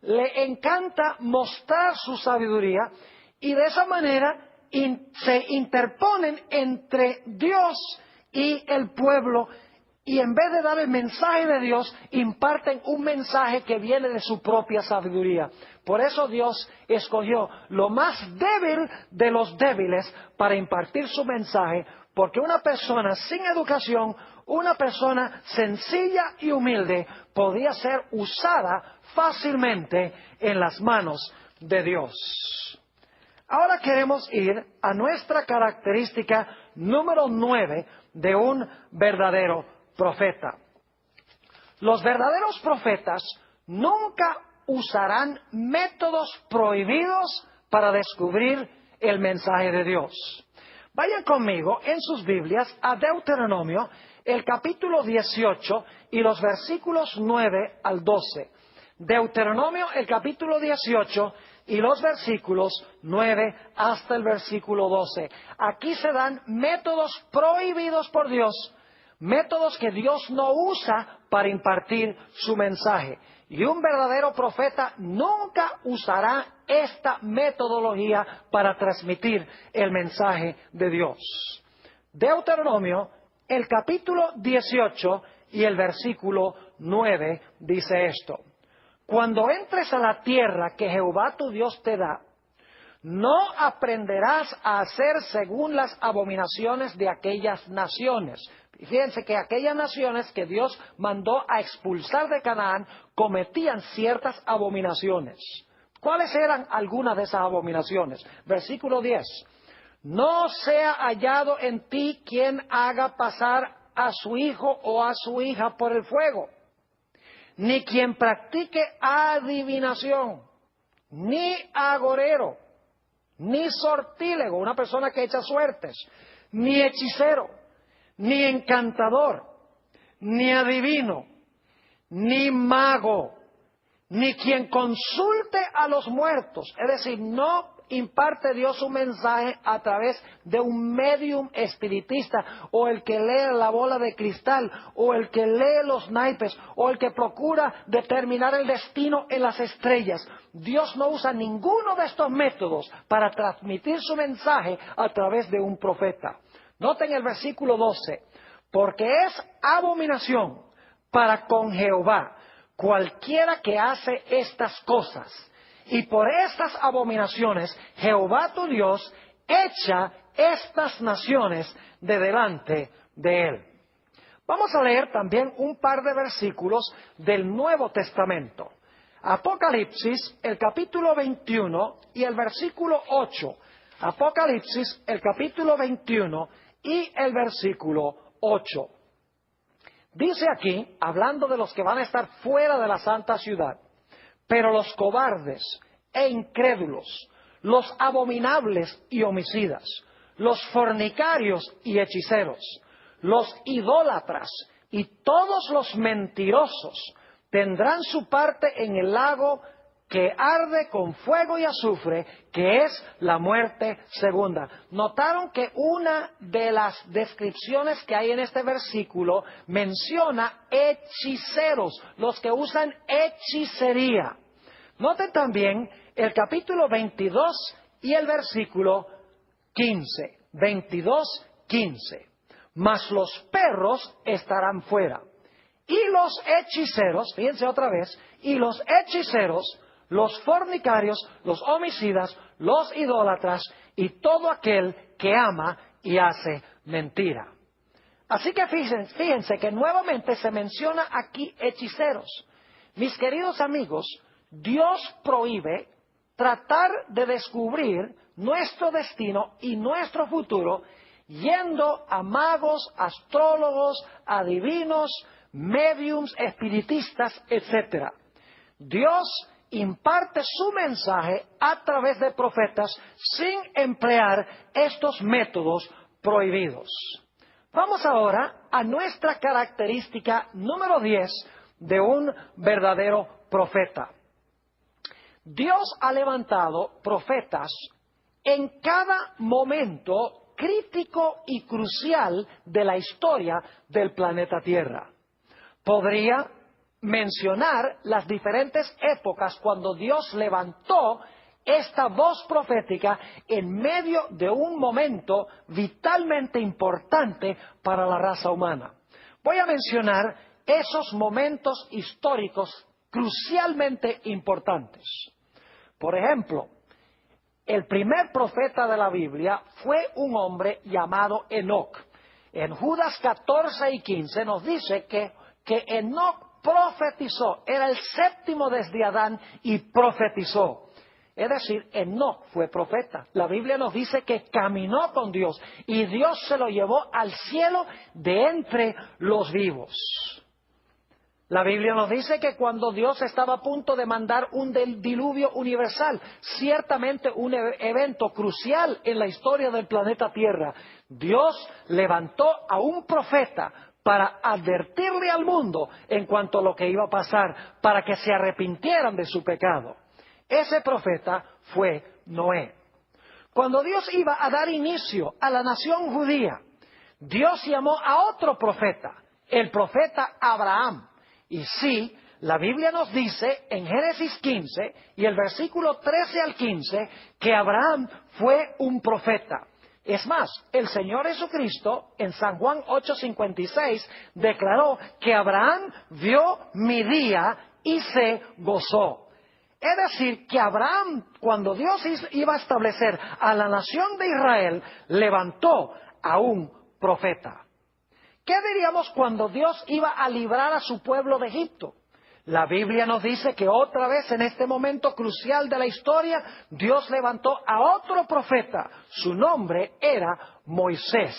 le encanta mostrar su sabiduría y de esa manera se interponen entre Dios y el pueblo, y en vez de dar el mensaje de Dios, imparten un mensaje que viene de su propia sabiduría. Por eso Dios escogió lo más débil de los débiles para impartir su mensaje, porque una persona sin educación, una persona sencilla y humilde, podía ser usada fácilmente en las manos de Dios. Ahora queremos ir a nuestra característica número 9 de un verdadero profeta. Los verdaderos profetas nunca usarán métodos prohibidos para descubrir el mensaje de Dios. Vayan conmigo en sus Biblias a Deuteronomio, el capítulo 18 y los versículos 9 al 12. Deuteronomio, el capítulo 18 y los versículos 9 hasta el versículo 12. Aquí se dan métodos prohibidos por Dios, métodos que Dios no usa para impartir su mensaje. Y un verdadero profeta nunca usará esta metodología para transmitir el mensaje de Dios. Deuteronomio, el capítulo 18 y el versículo 9 dice esto: Cuando entres a la tierra que Jehová tu Dios te da, no aprenderás a hacer según las abominaciones de aquellas naciones. Fíjense que aquellas naciones que Dios mandó a expulsar de Canaán cometían ciertas abominaciones. ¿Cuáles eran algunas de esas abominaciones? Versículo 10. No sea hallado en ti quien haga pasar a su hijo o a su hija por el fuego, ni quien practique adivinación, ni agorero, ni sortílego, una persona que echa suertes, ni hechicero, ni encantador, ni adivino, ni mago, ni quien consulte a los muertos. Es decir, no imparte Dios su mensaje a través de un medium espiritista, o el que lee la bola de cristal, o el que lee los naipes, o el que procura determinar el destino en las estrellas. Dios no usa ninguno de estos métodos para transmitir su mensaje a través de un profeta. Noten el versículo 12, porque es abominación para con Jehová cualquiera que hace estas cosas, y por estas abominaciones Jehová tu Dios echa estas naciones de delante de él. Vamos a leer también un par de versículos del Nuevo Testamento. Apocalipsis, el capítulo 21 y el versículo 8. Apocalipsis, el capítulo 21 y el versículo 8. Dice aquí, hablando de los que van a estar fuera de la santa ciudad: pero los cobardes e incrédulos, los abominables y homicidas, los fornicarios y hechiceros, los idólatras y todos los mentirosos tendrán su parte en el lago que arde con fuego y azufre, que es la muerte segunda. Notaron que una de las descripciones que hay en este versículo menciona hechiceros, los que usan hechicería. Noten también el capítulo 22 y el versículo 15. 22, 15. Mas los perros estarán fuera. Y los hechiceros, fíjense otra vez, y los hechiceros, los fornicarios, los homicidas, los idólatras y todo aquel que ama y hace mentira. Así que fíjense que nuevamente se menciona aquí hechiceros. Mis queridos amigos, Dios prohíbe tratar de descubrir nuestro destino y nuestro futuro yendo a magos, astrólogos, adivinos, médiums, espiritistas, etc. Dios imparte su mensaje a través de profetas sin emplear estos métodos prohibidos. Vamos ahora a nuestra característica número 10 de un verdadero profeta. Dios ha levantado profetas en cada momento crítico y crucial de la historia del planeta Tierra. Podría mencionar las diferentes épocas cuando Dios levantó esta voz profética en medio de un momento vitalmente importante para la raza humana. Voy a mencionar esos momentos históricos crucialmente importantes. Por ejemplo, el primer profeta de la Biblia fue un hombre llamado Enoc. En Judas 14 y 15 nos dice que Enoc profetizó, era el séptimo desde Adán y profetizó. Es decir, Enoc fue profeta. La Biblia nos dice que caminó con Dios y Dios se lo llevó al cielo de entre los vivos. La Biblia nos dice que cuando Dios estaba a punto de mandar un diluvio universal, ciertamente un evento crucial en la historia del planeta Tierra, Dios levantó a un profeta para advertirle al mundo en cuanto a lo que iba a pasar, para que se arrepintieran de su pecado. Ese profeta fue Noé. Cuando Dios iba a dar inicio a la nación judía, Dios llamó a otro profeta, el profeta Abraham. Y sí, la Biblia nos dice en Génesis 15 y el versículo 13 al 15 que Abraham fue un profeta. Es más, el Señor Jesucristo en San Juan 8:56 declaró que Abraham vio mi día y se gozó. Es decir, que Abraham, cuando Dios iba a establecer a la nación de Israel, levantó a un profeta. ¿Qué diríamos cuando Dios iba a librar a su pueblo de Egipto? La Biblia nos dice que otra vez en este momento crucial de la historia, Dios levantó a otro profeta. Su nombre era Moisés.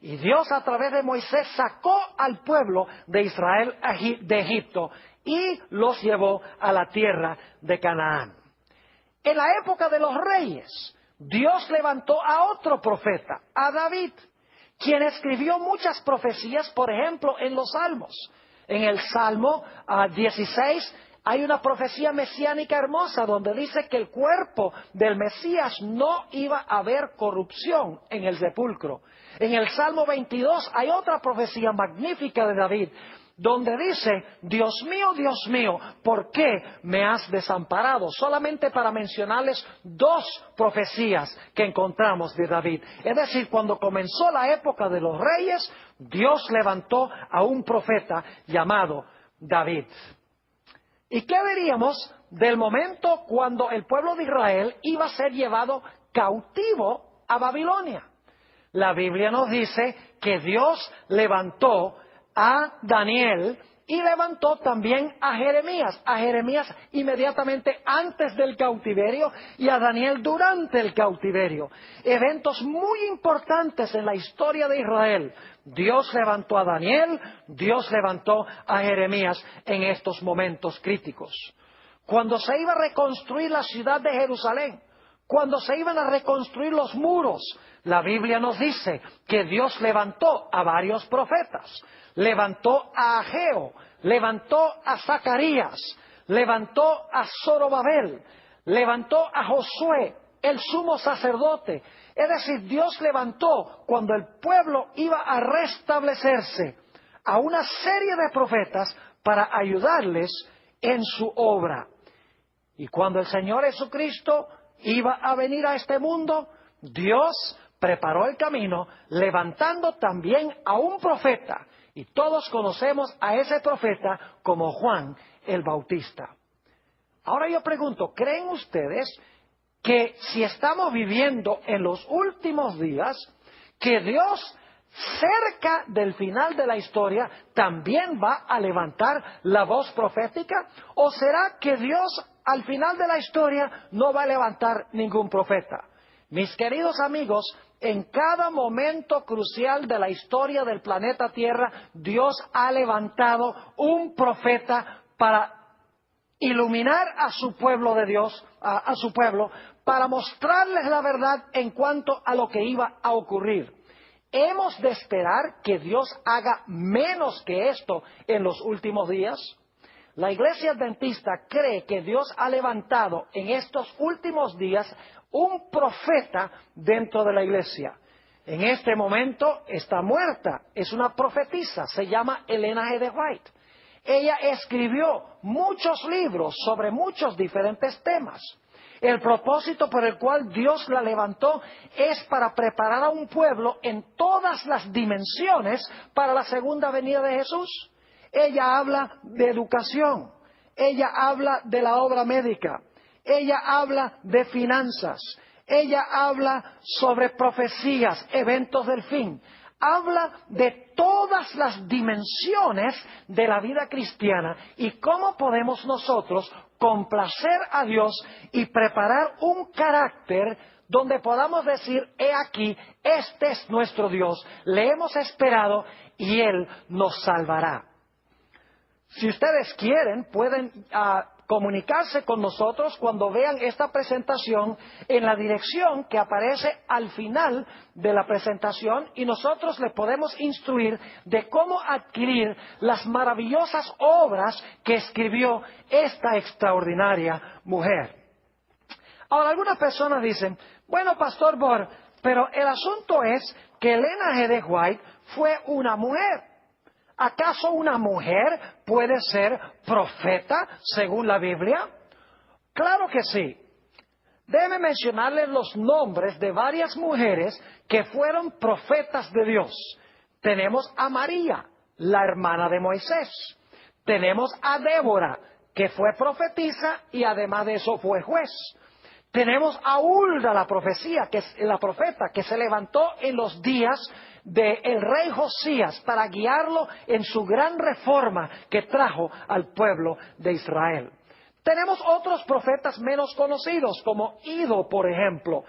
Y Dios a través de Moisés sacó al pueblo de Israel de Egipto y los llevó a la tierra de Canaán. En la época de los reyes, Dios levantó a otro profeta, a David, quien escribió muchas profecías, por ejemplo, en los Salmos. En el Salmo 16 hay una profecía mesiánica hermosa donde dice que el cuerpo del Mesías no iba a haber corrupción en el sepulcro. En el Salmo 22 hay otra profecía magnífica de David donde dice, Dios mío, ¿por qué me has desamparado? Solamente para mencionarles dos profecías que encontramos de David. Es decir, cuando comenzó la época de los reyes, Dios levantó a un profeta llamado David. ¿Y qué diríamos del momento cuando el pueblo de Israel iba a ser llevado cautivo a Babilonia? La Biblia nos dice que Dios levantó a Daniel y levantó también a Jeremías inmediatamente antes del cautiverio y a Daniel durante el cautiverio. Eventos muy importantes en la historia de Israel. Dios levantó a Daniel, Dios levantó a Jeremías en estos momentos críticos. Cuando se iba a reconstruir la ciudad de Jerusalén, cuando se iban a reconstruir los muros, la Biblia nos dice que Dios levantó a varios profetas. Levantó a Ageo, levantó a Zacarías, levantó a Zorobabel, levantó a Josué, el sumo sacerdote. Es decir, Dios levantó, cuando el pueblo iba a restablecerse, a una serie de profetas para ayudarles en su obra. Y cuando el Señor Jesucristo iba a venir a este mundo, Dios preparó el camino, levantando también a un profeta. Y todos conocemos a ese profeta como Juan el Bautista. Ahora yo pregunto, ¿creen ustedes que si estamos viviendo en los últimos días, que Dios cerca del final de la historia también va a levantar la voz profética? ¿O será que Dios al final de la historia no va a levantar ningún profeta? Mis queridos amigos, en cada momento crucial de la historia del planeta Tierra, Dios ha levantado un profeta para iluminar a su pueblo de Dios, a su pueblo, para mostrarles la verdad en cuanto a lo que iba a ocurrir. ¿Hemos de esperar que Dios haga menos que esto en los últimos días? La Iglesia Adventista cree que Dios ha levantado en estos últimos días un profeta dentro de la Iglesia. En este momento está muerta, es una profetisa, se llama Elena G. de White. Ella escribió muchos libros sobre muchos diferentes temas. El propósito por el cual Dios la levantó es para preparar a un pueblo en todas las dimensiones para la segunda venida de Jesús. Ella habla de educación, ella habla de la obra médica, ella habla de finanzas, ella habla sobre profecías, eventos del fin. Habla de todas las dimensiones de la vida cristiana y cómo podemos nosotros complacer a Dios y preparar un carácter donde podamos decir, he aquí, este es nuestro Dios, le hemos esperado y Él nos salvará. Si ustedes quieren, pueden comunicarse con nosotros cuando vean esta presentación en la dirección que aparece al final de la presentación y nosotros les podemos instruir de cómo adquirir las maravillosas obras que escribió esta extraordinaria mujer. Ahora, algunas personas dicen, bueno, Pastor Bohr, pero el asunto es que Elena G. de White fue una mujer. ¿Acaso una mujer puede ser profeta según la Biblia? Claro que sí. Déjeme mencionarles los nombres de varias mujeres que fueron profetas de Dios. Tenemos a María, la hermana de Moisés. Tenemos a Débora, que fue profetisa y además de eso fue juez. Tenemos a Hulda, la profeta, que se levantó en los días del rey Josías para guiarlo en su gran reforma que trajo al pueblo de Israel. Tenemos otros profetas menos conocidos, como Ido, por ejemplo.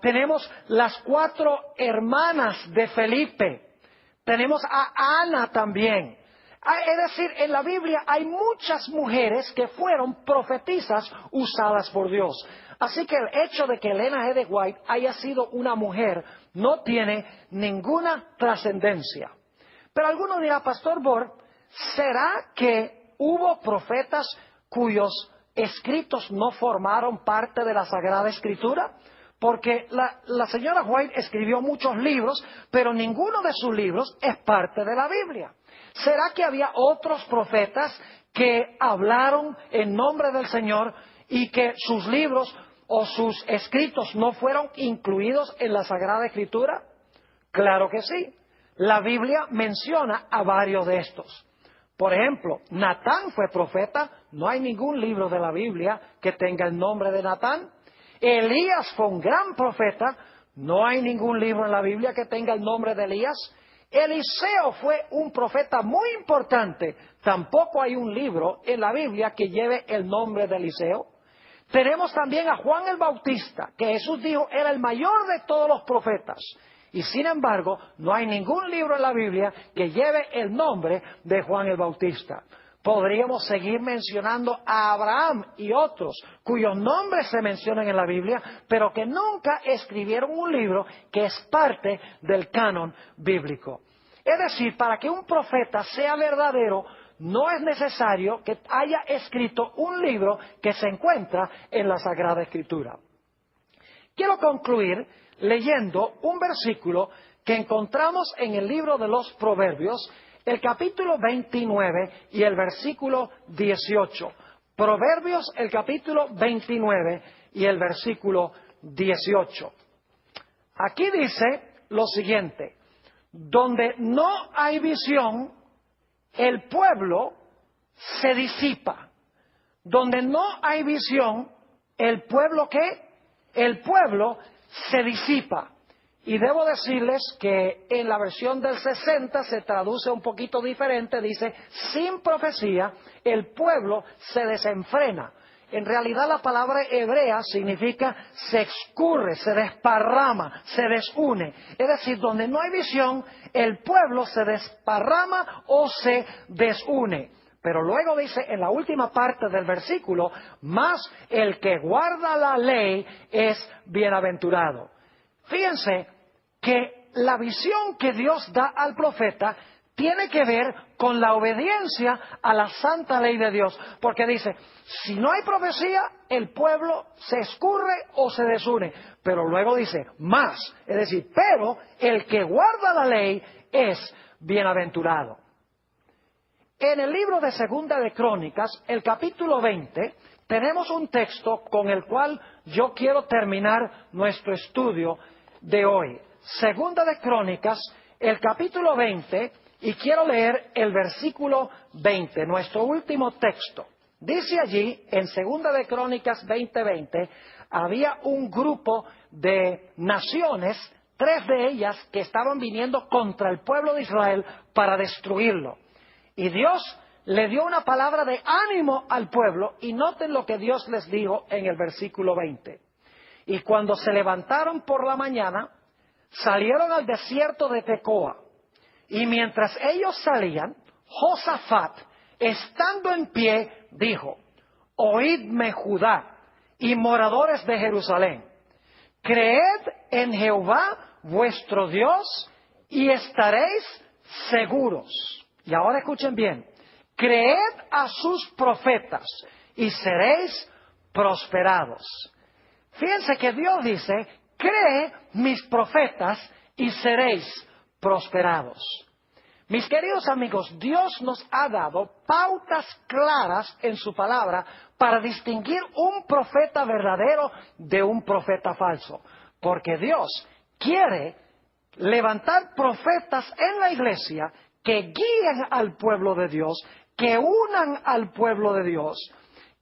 Tenemos las 4 hermanas de Felipe. Tenemos a Ana también. Es decir, en la Biblia hay muchas mujeres que fueron profetisas usadas por Dios. Así que el hecho de que Elena G. de White haya sido una mujer no tiene ninguna trascendencia. Pero alguno dirá, Pastor Bohr, ¿será que hubo profetas cuyos escritos no formaron parte de la Sagrada Escritura? Porque la señora White escribió muchos libros, pero ninguno de sus libros es parte de la Biblia. ¿Será que había otros profetas que hablaron en nombre del Señor y que sus libros o sus escritos no fueron incluidos en la Sagrada Escritura? Claro que sí. La Biblia menciona a varios de estos. Por ejemplo, Natán fue profeta. No hay ningún libro de la Biblia que tenga el nombre de Natán. Elías fue un gran profeta. No hay ningún libro en la Biblia que tenga el nombre de Elías. Eliseo fue un profeta muy importante. Tampoco hay un libro en la Biblia que lleve el nombre de Eliseo. Tenemos también a Juan el Bautista, que Jesús dijo era el mayor de todos los profetas. Y sin embargo, no hay ningún libro en la Biblia que lleve el nombre de Juan el Bautista. Podríamos seguir mencionando a Abraham y otros cuyos nombres se mencionan en la Biblia, pero que nunca escribieron un libro que es parte del canon bíblico. Es decir, para que un profeta sea verdadero, no es necesario que haya escrito un libro que se encuentra en la Sagrada Escritura. Quiero concluir leyendo un versículo que encontramos en el libro de los Proverbios, el capítulo 29 y el versículo 18. Proverbios, el capítulo 29 y el versículo 18. Aquí dice lo siguiente: donde no hay visión, el pueblo se disipa. Donde no hay visión, ¿el pueblo qué? El pueblo se disipa. Y debo decirles que en la versión del 60 se traduce un poquito diferente. Dice, sin profecía, el pueblo se desenfrena. En realidad la palabra hebrea significa se escurre, se desparrama, se desune. Es decir, donde no hay visión, el pueblo se desparrama o se desune. Pero luego dice en la última parte del versículo, más el que guarda la ley es bienaventurado. Fíjense que la visión que Dios da al profeta tiene que ver con la obediencia a la santa ley de Dios. Porque dice, si no hay profecía, el pueblo se escurre o se desune. Pero luego dice, más, es decir, pero el que guarda la ley es bienaventurado. En el libro de Segunda de Crónicas, el capítulo 20, tenemos un texto con el cual yo quiero terminar nuestro estudio de hoy. Segunda de Crónicas, el capítulo 20, y quiero leer el versículo 20, nuestro último texto. Dice allí, en Segunda de Crónicas 20:20, había un grupo de naciones, 3 de ellas que estaban viniendo contra el pueblo de Israel para destruirlo. Y Dios le dio una palabra de ánimo al pueblo, y noten lo que Dios les dijo en el versículo 20. Y cuando se levantaron por la mañana, salieron al desierto de Tecoa. Y mientras ellos salían, Josafat, estando en pie, dijo, oídme Judá y moradores de Jerusalén, creed en Jehová vuestro Dios y estaréis seguros. Y ahora escuchen bien, creed a sus profetas y seréis prosperados. Fíjense que Dios dice, cree mis profetas y seréis prosperados. Mis queridos amigos, Dios nos ha dado pautas claras en su palabra para distinguir un profeta verdadero de un profeta falso. Porque Dios quiere levantar profetas en la iglesia que guíen al pueblo de Dios, que unan al pueblo de Dios,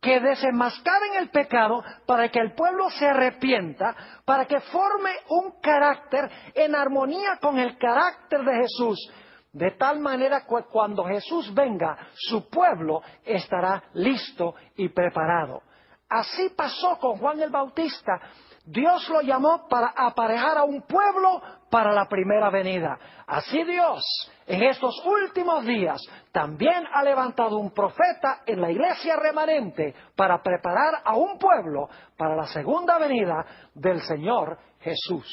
que desenmascaren el pecado para que el pueblo se arrepienta, para que forme un carácter en armonía con el carácter de Jesús, de tal manera que cuando Jesús venga, su pueblo estará listo y preparado. Así pasó con Juan el Bautista. Dios lo llamó para aparejar a un pueblo para la primera venida. Así Dios, en estos últimos días, también ha levantado un profeta en la iglesia remanente para preparar a un pueblo para la segunda venida del Señor Jesús.